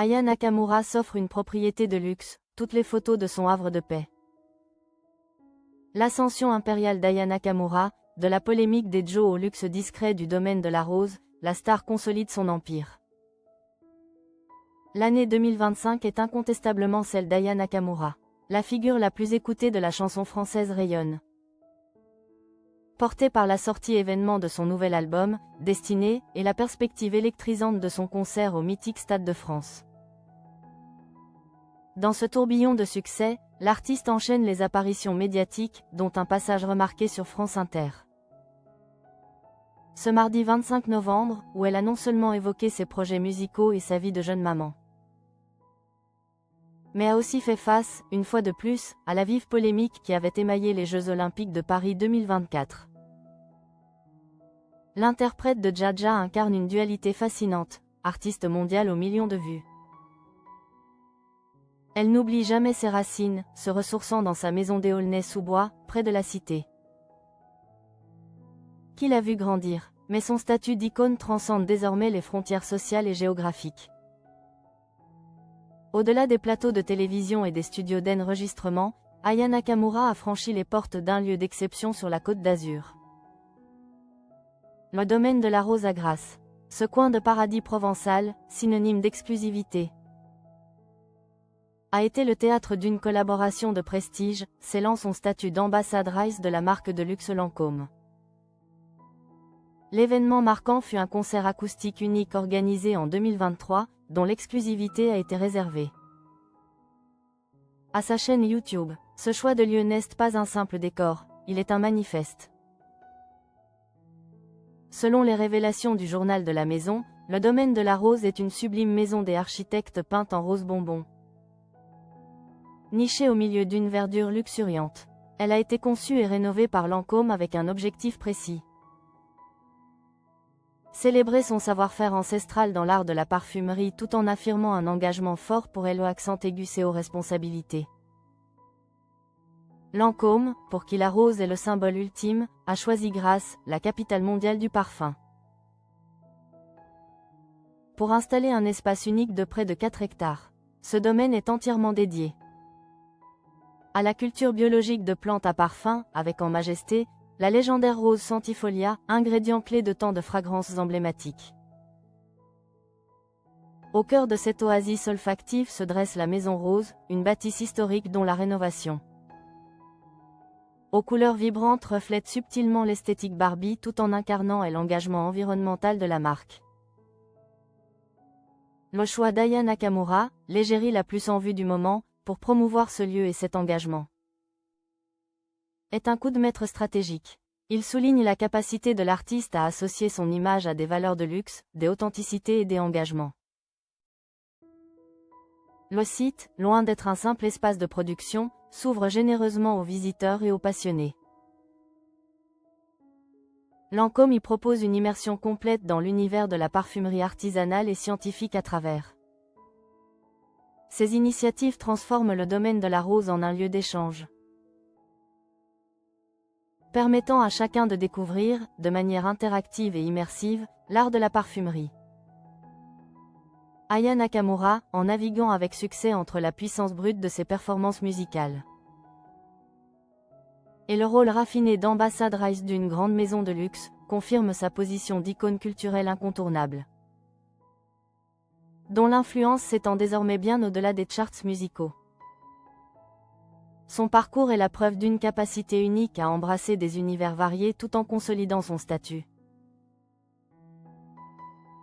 Aya Nakamura s'offre une propriété de luxe, toutes les photos de son havre de paix. L'ascension impériale d'Aya Nakamura, de la polémique des Joe au luxe discret du domaine de la rose, la star consolide son empire. L'année 2025 est incontestablement celle d'Aya Nakamura. La figure la plus écoutée de la chanson française rayonne. Portée par la sortie événement de son nouvel album, Destinée, et la perspective électrisante de son concert au mythique Stade de France. Dans ce tourbillon de succès, l'artiste enchaîne les apparitions médiatiques, dont un passage remarqué sur France Inter. Ce mardi 25 novembre, où elle a non seulement évoqué ses projets musicaux et sa vie de jeune maman, mais a aussi fait face, une fois de plus, à la vive polémique qui avait émaillé les Jeux Olympiques de Paris 2024. L'interprète de Dja incarne une dualité fascinante, artiste mondiale aux millions de vues. Elle n'oublie jamais ses racines, se ressourçant dans sa maison d'Aulnay-sous-Bois, près de la cité. Qui l'a vu grandir, mais son statut d'icône transcende désormais les frontières sociales et géographiques. Au-delà des plateaux de télévision et des studios d'enregistrement, Aya Nakamura a franchi les portes d'un lieu d'exception sur la Côte d'Azur. Le domaine de la Rose à Grasse. Ce coin de paradis provençal, synonyme d'exclusivité, a été le théâtre d'une collaboration de prestige, scellant son statut d'ambassadrice de la marque de luxe Lancôme. L'événement marquant fut un concert acoustique unique organisé en 2023, dont l'exclusivité a été réservée à sa chaîne YouTube. Ce choix de lieu n'est pas un simple décor, il est un manifeste. Selon les révélations du journal de la maison, le domaine de la Rose est une sublime maison des architectes peinte en rose bonbon. Nichée au milieu d'une verdure luxuriante, elle a été conçue et rénovée par Lancôme avec un objectif précis. Célébrer son savoir-faire ancestral dans l'art de la parfumerie tout en affirmant un engagement fort pour elle au accent aigu et aux responsabilités. Lancôme, pour qui la rose est le symbole ultime, a choisi Grasse, la capitale mondiale du parfum, pour installer un espace unique de près de 4 hectares. Ce domaine est entièrement dédié à la culture biologique de plantes à parfum, avec en majesté, la légendaire rose centifolia, ingrédient clé de tant de fragrances emblématiques. Au cœur de cette oasis olfactive se dresse la Maison Rose, une bâtisse historique dont la rénovation, aux couleurs vibrantes, reflète subtilement l'esthétique Barbie tout en incarnant l'engagement environnemental de la marque. Le choix d'Aya Nakamura, l'égérie la plus en vue du moment, pour promouvoir ce lieu et cet engagement, est un coup de maître stratégique. Il souligne la capacité de l'artiste à associer son image à des valeurs de luxe, d'authenticité et d'engagement. Le site, loin d'être un simple espace de production, s'ouvre généreusement aux visiteurs et aux passionnés. Lancôme y propose une immersion complète dans l'univers de la parfumerie artisanale et scientifique à travers. Ces initiatives transforment le domaine de la rose en un lieu d'échange, permettant à chacun de découvrir, de manière interactive et immersive, l'art de la parfumerie. Aya Nakamura, en naviguant avec succès entre la puissance brute de ses performances musicales et le rôle raffiné d'ambassadrice d'une grande maison de luxe, confirme sa position d'icône culturelle incontournable, dont l'influence s'étend désormais bien au-delà des charts musicaux. Son parcours est la preuve d'une capacité unique à embrasser des univers variés tout en consolidant son statut